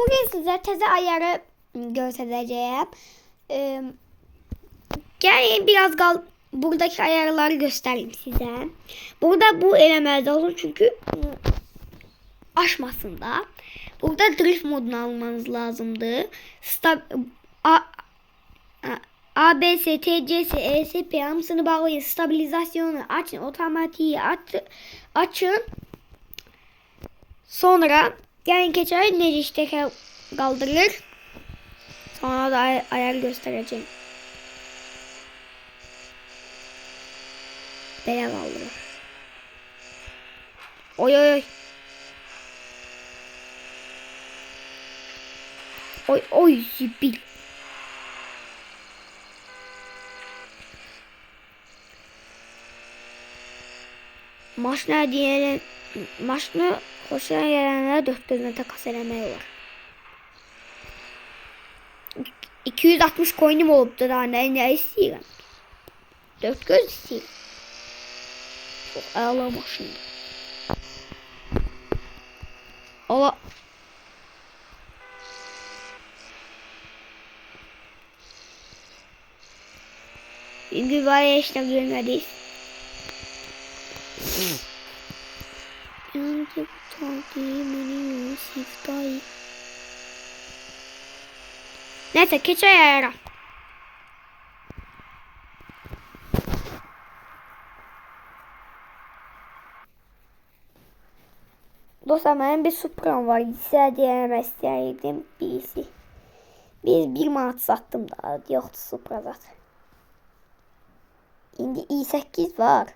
Bugün size teze ayarı göstereceğim. Gelin biraz buradaki ayarları göstereyim size. Burada bu elemelde olur çünkü aşmasın da. Burada drift modunu almanız lazımdı. ABS, TCS, ESP hamısını bağlayın. Stabilizasyonu açın. Otomatiği açın. Sonra gelin keçeri necə teker kaldırır. Sonra da ayar göstereceğim. Belə kaldırır. Oy oy oy. Oy oy zibil. Maşını hoşuna gelenlere dört gözüne takas eləmək olar. 260 coin'im olubdu da ne istəyirəm. Dört göz istəyirəm. Çok əla maşındır. Allah. Bir var ya işte görmediyiz. Neyse keçe ayara. Dostlar benim bir Supra'm var. Size diyemem istəyirdim birisi. Biz 1 manat sattım da. Yoktu Supra zaten. İndi i8 var.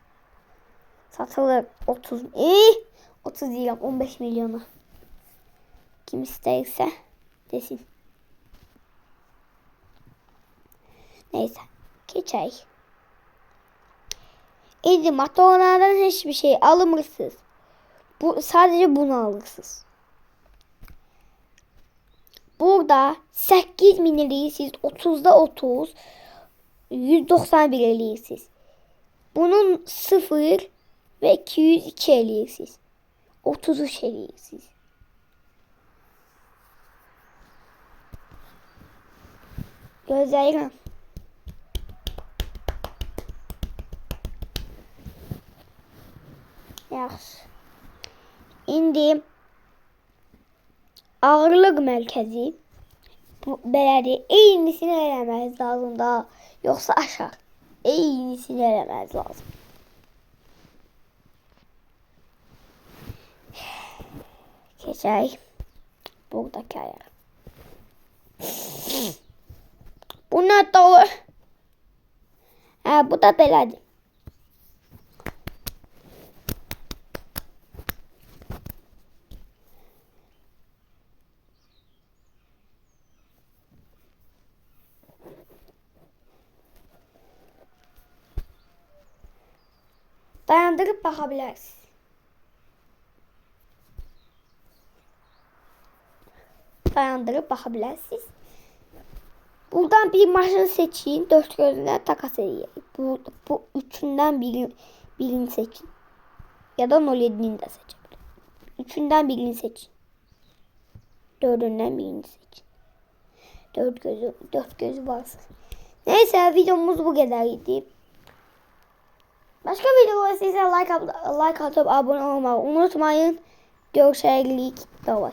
Satılır 30 değil 15 milyona. Kim isterse desin. Neyse. Keçey. İndi motorlardan hiçbir şey alınmırsınız. Sadece bunu alırsınız. Burada 8000 eləyirsiniz. 30'da 30. 191 eləyirsiniz. Bunun 0 ve 202 eləyirsiniz. 33 eləyirsiniz. Gözləyirəm. Yaxşı. İndi ağırlık mərkəzi belədir. Eynisini eləməz lazım da. Yoxsa aşar. Eynisini eləməz lazım. Keçək. Buradakı ayar. Bu nə olur? Bu da belədir. Dayandırıp bakabilirsiniz. Buradan bir maşın seçin. Dört gözüne takas edin. Bu üçünden birini seçin. Ya da 07'ni de seçebilir. Üçünden birini seçin. Dördünden birini seçin. Dört gözü varsa. Neyse videomuz bu kadarıydı. Başka videolar size like atıp abone olmayı unutmayın. Görüşürüz. Bye bye.